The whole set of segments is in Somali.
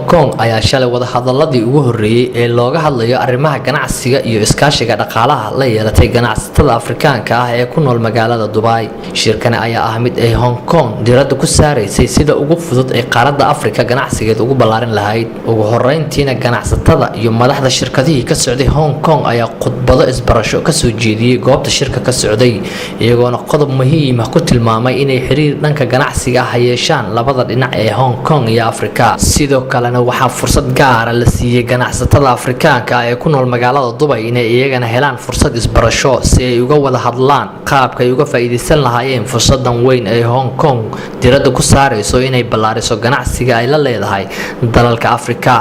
Kong ayaa shalay wada hadaladii ugu horeeyay ee looga hadlayo arrimaha ganacsiga iyo iskaashiga dhaqaalaha la yeelatay ganacsatada Afrikaanka ah ee ku nool magaalada Dubai. Shirkani ayaa ah mid ay Hong Kong diiradda ku saaraysay sida ugu fudud ee qaaradda Afrika ganacsigeeda ugu ballaarin lahayd. Ugu horeyntiina ganacsatada iyo madaxda shirkadihii ka socday Hong Kong ayaa khudbado isbarasho ka soo jeediyay goobta shirka ka socday, iyagoona qodob muhiim ah ku tilmaamay inay xiriir dhanka ganacsiga ah yeeshaan labada dhinac ee Hong Kong iyo Afrika. sidoo kalena waxaa fursad gaar ah la siiyay ganacsatada Afrikaanka ah ee ku nool magaalada Dubai inay iyagana helaan fursad isbarasho si ay uga wada hadlaan qaabka ay uga faa'iideysan lahaayeen fursadan weyn ee Hong Kong diiradda ku saarayso inay ballaariso ganacsiga ay la leedahay dalalka Afrika.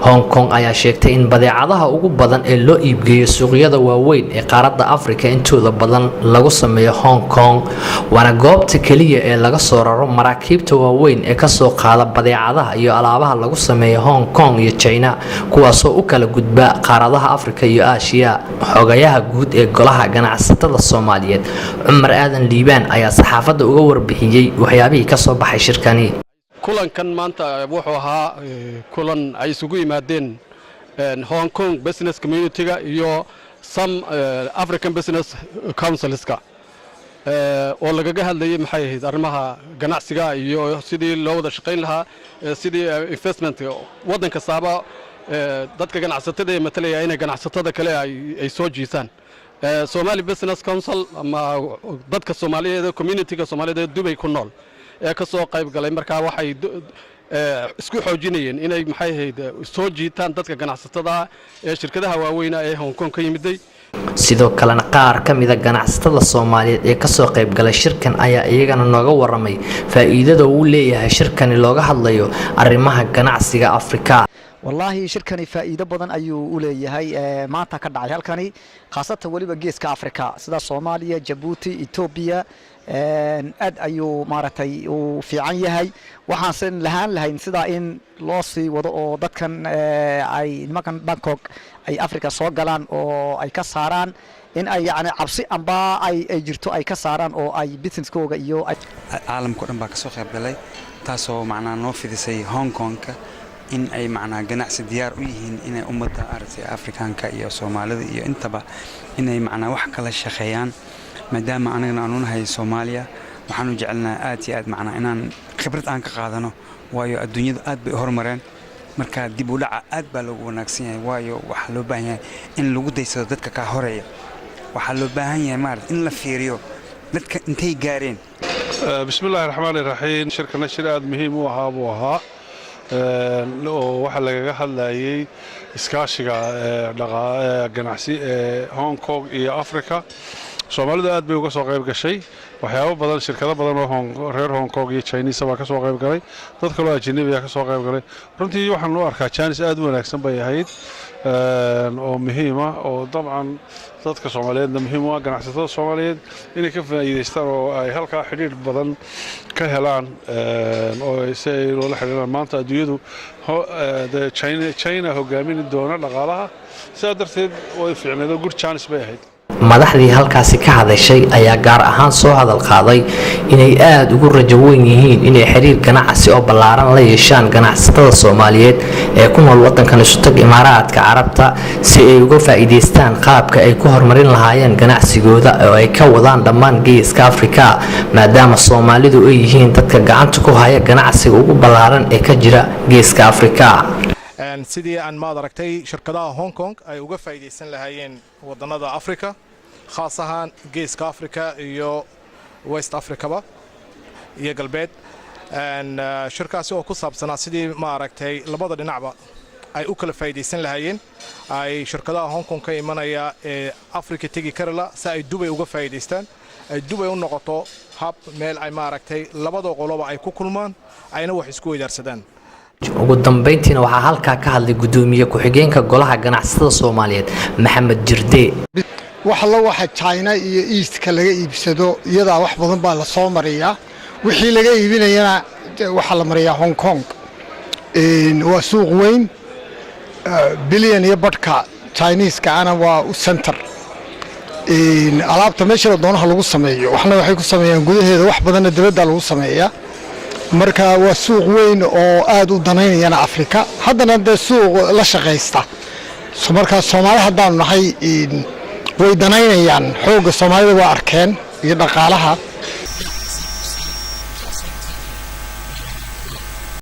Hong Kong ayaa sheegtay in badeecadaha ugu badan ee loo iibgeeyo suuqyada waaweyn ee qaaradda Afrika intooda badan lagu sameeyo Hong Kong, waana goobta kaliya ee laga soo raro maraakiibta waaweyn ee ka soo qaada badeecadaha iyo alaabaha lagu sameeyo Hong Kong iyo China, kuwaasoo u kala gudba qaaradaha Afrika iyo Aasiya. Xogayaha guud ee golaha ganacsatada Soomaaliyeed Cumar Aadan Liibaan ayaa saxaafadda uga warbixiyay waxyaabihii ka soo baxay shirkani. kulankan maanta wuxuu ahaa kulan ay isugu yimaadeen Hong Kong business community-ga iyo some African business councils-ka oo lagaga hadlayay maxay ahayd arrimaha ganacsiga iyo sidii loo wada shaqayn lahaa, sidii investment wadan kastaaba dadka ganacsatada ee matalaya inay ganacsatada kale ay soo jiisaan. Somali Business Council ama dadka Soomaaliyeed community-ga Soomaaliyeed ee Dubai ku nool ee ka soo qayb galay markaa waxay isku xoojinayeen inay maxay ahayd soo jiitaan dadka ganacsatada ee shirkadaha waaweyn ee Hong Kong ka yimiday. sidoo kalena qaar ka mid ah ganacsatada Soomaaliyeed ee ka soo qayb galay shirkan ayaa iyagana nooga waramay faa'iidada uu leeyahay shirkani looga hadlayo arrimaha ganacsiga Afrika. والله شركني فائدة بدن أيو ليهاي ما تكرر على هالكني خاصة ولي بجيس كأفريقيا سدا صوماليا جيبوتي إثيوبيا أد أيو مارتي وفي عنيهاي وحاسن لهاي سدا إن لوسي وضد كان أي مكان بانكوك أي أفريقيا صوغلان أو أي كساران إن أي يعني عبسي أمبا أي جرتو أي كساران أو أي بيزنس كوغا إيو عالم كلهم باكسو خير بلاي تاسو معنا نوفي دي هونغ كونغ in ay macna ganacsi diyaar u yihiin inay ummadda Afrikaanka iyo Soomaalida iyo intaba inay macna wax kala shaqeeyaan maadaama anagana aanu nahay Soomaaliya waxaanu jecelnaa aad iyo aad macna inaan khibrad aan ka qaadano waayo adduunyada aad bay horumareen marka dib u dhaca aad baa loogu wanaagsan yahay waayo waxa loo baahan yahay in lagu daysado dadka ka horeeya waxa loo baahan yahay maar in la fiiriyo dadka intay gaareen. bismillaahir rahmaanir rahiim shirkana shir aad muhiim u ahaa waxa lagaga hadlayay iskaashiga ganacsi ee Hong Kong iyo Afrika. Soomaalida aad bay uga soo qayb gashay waxyaabo badan shirkado badan oo reer Hong Kong iyo Chinese ba ka soo qayb galay, dad kale oo ajnabi ah ka soo qayb galay. runtii waxaan loo arkaa Chinese aad u wanaagsan bay ahayd oo muhiim ah oo dabcan dadka Soomaaliyeed muhiim u ah ganacsatada Soomaaliyeed inay ka faa'iideystaan oo ay halka xiriir badan ka helaan oo ay loo xiriiraan maanta adduunyadu China hogaamin doona dhaqaalaha sidaa darteed way fiicneedo good chance bay ahayd. madaxdii halkaasi ka hadashay ayaa gaar ahaan soo hadal qaaday inay aad ugu rajo weyn yihiin inay xiriir ganacsi oo ballaaran la yeeshaan ganacsatada Soomaaliyeed ee ku nool wadankan isu tag Imaaraadka Carabta si ay uga faa'iideystaan qaabka ay ku horumarin lahaayeen ganacsigooda oo ay ka wadaan dhammaan geeska Afrika maadaama Soomaalidu ay yihiin dadka gacanta ku haya ganacsiga ugu ballaaran ee ka jira geeska Afrika. sidii aan ma aragtay shirkadaha Hong Kong ay uga faa'iideysan lahaayeen wadanada Afrika khaas ahaan geeska Afrika iyo West Africa iyo galbeed shirkaasi oo ku saabsanaa sidii ma aragtay labada dhinacba ay u kala faa'iideysan lahaayeen ay shirkadaha Hong Kong ka imanaya ee Afrika tagi karala si ay Dubai uga faa'iideystaan ay Dubai u noqoto hub meel ay ma aragtay labada qoloba ay ku kulmaan ayna wax isku weydaarsadaan. ugu dambeyntiina waxaa halkaa ka hadlay gudoomiye ku-xigeenka golaha ganacsatada Soomaaliyeed Maxamed Jirde. waxa China iyo East ka laga iibsado iyada wax badan baa la soo mariyaa wixii laga iibinayana waxa la mariyaa Hong Kong waa suuq weyn billion iyo badka Chinese ka ana waa center alaabta meesha doonaha lagu sameeyo waxna waxay ku sameeyaan gudaheeda wax badan dibadda lagu sameeyaa marka waa suuq weyn oo aad u danaynayana Afrika haddana dee suuq la shaqaysta marka Soomaali haddaan nahay way danaynayaan xooga Soomaalida waa arkeen iyo dhaqaalaha